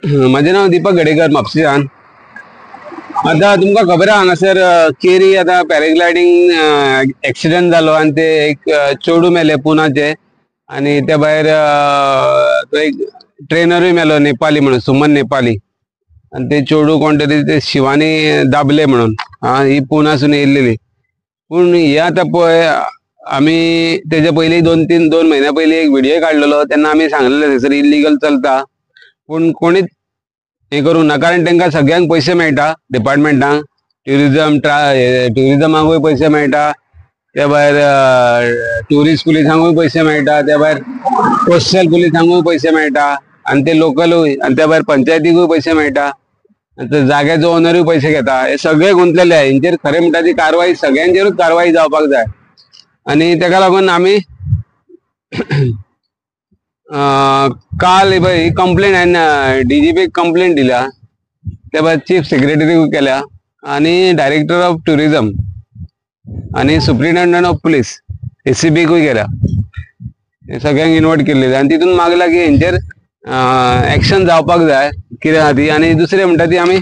माझे नाव दीपक गडेकर म्हापशेंच्यान। आता तुमका खबर आहा हांगासर केरी आता पॅराग्लायडिंग एक्सिडेंट जालो आणि ते एक चेडू मेले पुनाचे आणि त्या भायर तो एक ट्रेनरूय मेलो नेपाली म्हणून सुमन नेपाली आणि ते चेडू कोण तरी ते शिवानी दाबले म्हणून ही पुनासून येयल्लेली। पूण हे आता पळय आम्ही त्याच्या पयलीं दोन महिन्या पयलीं एक व्हिडिओ काढलेलो तेन्ना आम्ही सांगलेले थंयसर इल्लीगल चलता पूण कोणीच हे करूंक ना कारण तांकां सगळ्यांक पैसे मेळटा डिपार्टमेंटांक ट्युरिजमाकूय पैसे मेळटा त्या भायर ट्युरिस्ट पुलिसांकूय पैसे मेळटा त्या भायर कोस्टल पुलिसांकूय पैसे मेळटा आणि ते लोकलूय आणि त्या भायर पंचायतीकूय पैसे मेळटा आणि जाग्याचो ओनरूय पैसे घेता। हे सगळे गुंतलेले आहे हेंचेर खरें म्हणटा ती कारवाई सगळ्यांचेरूच कारवाई जावपाक जाय आणि तेका लागून आमी काल ही कंप्लेंट हांवें DGP कंप्लेंट दिल्या त्या भायर चीफ सेक्रेटरीक केल्या आणि डायरेक्टर ऑफ टुरिझम आणि सुप्रिंटेंडंट ऑफ पुलीस ACPकूय केल्या। सगळ्यांक इन्वाइट केल्लेले आणि तितून मागला की हेंचेर एक्शन जावपाक जाय कितें आहा ती आणि दुसरें म्हणटा ती आमी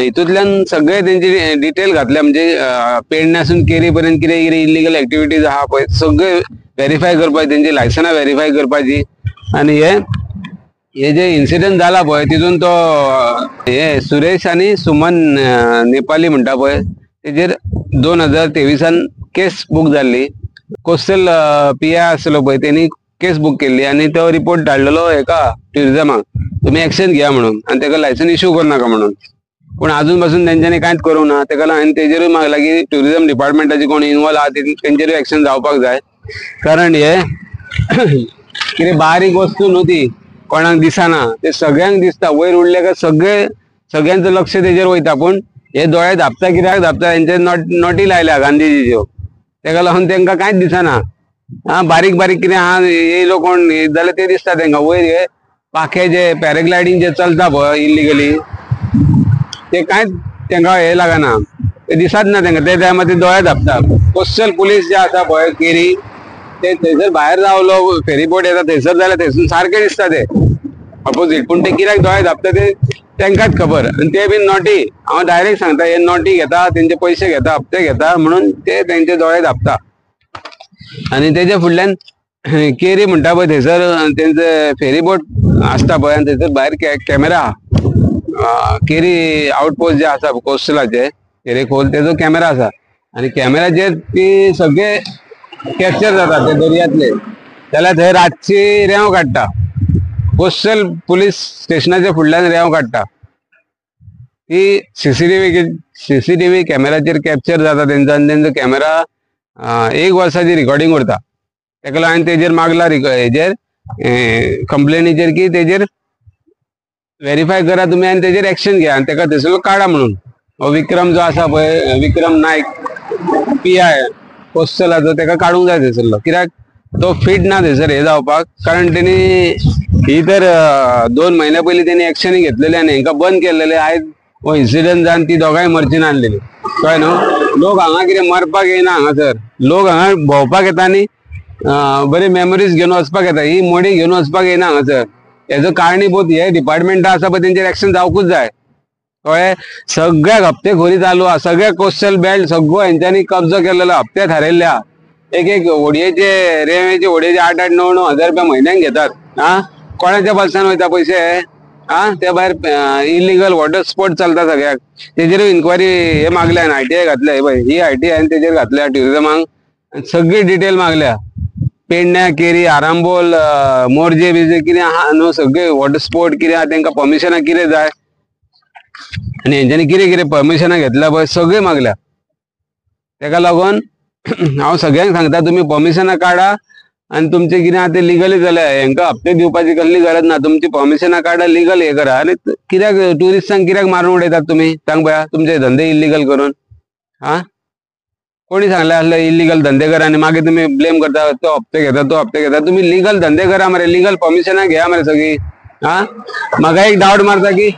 हितूंतल्यान सगळे तेंची डिटेल घातल्या म्हणजे पेडण्यासून केरी पर्यंत कितें कितें इल्लीगल एक्टिविटीज आहा पळय सगळे व्हेरीफाय करपाची तेंची लायसनां व्हेरीफाय करपाची आणि हे जे इन्सिडेंट जाला पळय तितून तो हे सुरेश आणि सुमन नेपाली म्हणटा पळय तेजेर 2023 केस बुक जाल्ली। कोस्टल PI आसलो पळय तेणी केस बुक केल्ली आणि तो रिपोर्ट धाडलेलो हेका ट्युरिजमाक तुमी एक्शन घेया म्हणून आणि तेका लायसन इश्यू करनाका म्हणून पूण अजून पासून तेंच्यांनी कांयच करूंक ना। तेका लागून हांवें तेजेरूय मागला की ट्युरिजम डिपार्टमेंटाची कोण इन्वॉल्व आहा तेंचेरूय एक्शन जावपाक जाय कारण हे कितें बारीक वस्तू न्हू ती कोणाक दिसना ते सगळ्यांक दिसता वयर उडले काय सगळ्यांचं लक्ष तेजेर वयता पूण हे दोळे धापता कित्याक धापता हेंचे नोटी लायल्या गांधीजीच्यो तेका लागून तेंकां कांयच दिसना। बारीक बारीक कितें आहा येयलो कोण जाल्यार ते दिसता तेंकां वयर हे पाखे जे पॅराग्लायडिंग जे चलता पळय इल्लीगली ते कांयच तेंकां हे लागना ते दिसत ना तेंकां ते टायमार ते दोळे धापता। कोस्टल पुलीस जे आसा पळय केरी ते थंयसर भायर रावलो फेरीबोट येता थंयसर जाल्यार थंयसून सारखे दिसता ते अपोजीट पूण ते कित्याक दोळे धापता ते तेंकाच खबर आणि ते बीन नोटी हांव डायरेक्ट सांगता हे नोटी घेता तेंचे पैसे घेता हप्ते घेता म्हणून ते तेंचे दोळे धापता आणि तेजे फुडल्यान केरी म्हणटा पळय थंयसर तेंचे फेरीबोट आसता पळय आणि थंयसर भायर कॅमेरा आहा केरी आउटपोस्ट जे आसा कोस्टलाचे केरी खोल तेजो कॅमेरा आसा आणि कॅमेराचेर ती सगळे कॅप्चर जाता ते दर्यांतले जाल्यार थंय रातची रेंव काडटा कोस्टल पुलीस स्टेशनाच्या फुडल्यान रेंव काडटा ती सीसीटीव्ही कॅमेराचेर कॅप्चर जाता तेंचो आणि तेंचो कॅमेरा 1 वर्साची रिकॉर्डिंग उरता। तेका लागून हांवें तेजेर मागला हेजेर कंप्लेनीचेर की तेजेर व्हेरीफाय करा तुमी आणि तेजेर एक्शन घ्या आणि तेका थंयसरलो काडा म्हणून हो विक्रम जो आसा पळय विक्रम नायक PI कोस्टलाचो तेका काडूंक जाय थंयसरलो कित्याक तो फिट ना थंयसर हे जावपाक कारण तेणी ही तर 2 महिन्या पयलीं तेणी एक्शनूय घेतलेली आणि हेंकां बंद केलेले आयज हो इन्सिडेंट जावन ती दोगांय मरची नासलेली कळ्ळें न्हू। लोक हांगा कितें मरपाक येना हांगासर लोक हांगा भोंवपाक येता आनी बरे मेमरीज घेवन वचपाक येता ही मोडी घेवन वचपाक येना हांगासर हेजो कारणीभूत हे डिपार्टमेंट आसा पळय तेंचेर एक्शन जावकूच जाय कळ्ळें। सगळ्याक हप्तेखोरी चालू आहा सगळ्या कोस्टल बेल्ट सगळो हेंच्यांनी कब्जो केलेलो हप्ते थारयल्ल्या एक होडयेचे रेंवेचे होडयेचे 8-8, 9-9 हजार रुपया म्हयन्याक घेतात कोणाच्या बल्सान वयता पैसे त्या भायर इल्लीगल वॉटर स्पोर्ट चलता सगळ्याक तेजेरूय इन्क्वायरी हे मागल्या ITI घातल्या ही ITI हांवें तेजेर घातल्या ट्युरिजमाक सगळी डिटेल मागल्या पेडण्या केरी आरांबोल मोरजे बिजे कितें आहा न्हू सगळे वॉटर स्पोर्ट कितें आहा तेंकां परमिशनां कितें जाय आणि हेंच्यांनी कितें कितें परमिशनां घेतल्या पळय सगळे मागल्या तेका लागून हांव सगळ्यांक सांगता तुमी परमिशनां काडा आणि तुमचे कितें आहा ते लिगली जाल्या हेंकां हप्ते दिवपाची कसली गरज ना तुमची परमिशनां काडा लिगल हे करा आनी कित्याक ट्युरिस्टांक कित्याक मारून उडयतात तुमी सांग पळया तुमचे धंदे इल्लीगल करून कोणी सांगलें आसलें इल्लीगल धंदे करा आनी मागीर तुमी ब्लेम करता तो हप्ते घेता तुमी लिगल धंदे करा मरे लिगल परमिशनां घेया मरे सगळी म्हाका एक डावट मारता की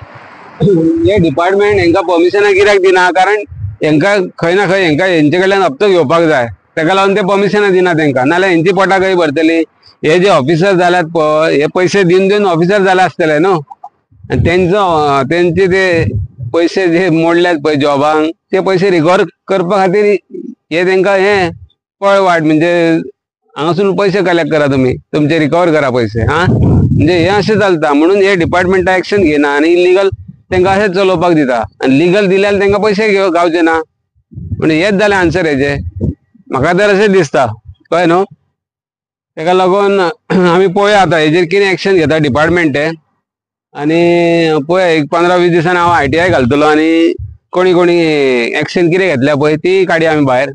हे डिपार्टमेंट हेंकां परमिशनां कित्याक दिना कारण हेंकां खंय ना खंय हेंकां हेंचे कडल्यान हप्तो घेवपाक जाय तेका लागून ते परमिशनां दिना तेंकां नाल्यार हेंची पोटां खंय भरतली हे जे ऑफिसर जाल्यात पळय हे पैसे दिवन ऑफिसर जाला आसतले न्हू आणि त्यांचे ते पैसे जे मोडल्यात पळय जॉबांक ते पैसे रिकवर करपा खातीर हे तांकां हे पळवाट म्हणजे हांगासून पैसे कलेक्ट करा तुम्ही तुमचे रिकवर करा पैसे हा म्हणजे हे अशें चलता म्हणून हे डिपार्टमेंटा एक्शन घेना आणि इलिगल तांकां अशेंच चलोवपाक दिता आणि लिगल दिल्यार तांकां पैसे गावचे ना म्हणजे हेच जालें आन्सर हेजे म्हाका तर अशें दिसता कळ्ळें न्हू तेका लागून आमी पळोवया आतां हेजेर कितें एक्शन घेता डिपार्टमेंट हे आणि पळय एक 15-20 दिसांनी हांव ITI घालतलो आणि कोणी कोणी एक्शन कितें घेतल्या पळय ती काडया आमी भायर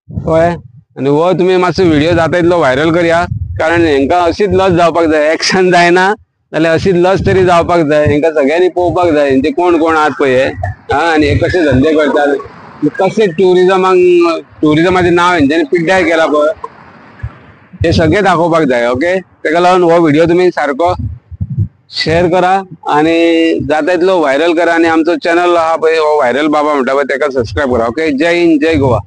कळ्ळें आणि हो तुमी मातसो व्हिडिओ जाता तितलो व्हायरल करया कारण हेंकां अशीच लज जावपाक जाय एक्शन जायना जाल्यार अशीच लज तरी जावपाक जाय हेंकां सगळ्यांनी पळोवपाक जाय हेंचे कोण कोण आहात पळय हे आणि हे कशे धंदे करतात कशे ट्युरिजमाचें नांव हेंच्यांनी पिड्ड्यार केला पळय हे सगळे दाखोवपाक जाय ओके तेका लागून हो व्हिडिओ तुमी सारको शेअर करा आणि जाता तितलो व्हायरल करा आणि आमचो चॅनल आहा पळय हो व्हायरल बाबा म्हणटा पळय तेका सबस्क्राईब करा ओके जय हिंद जय गोवा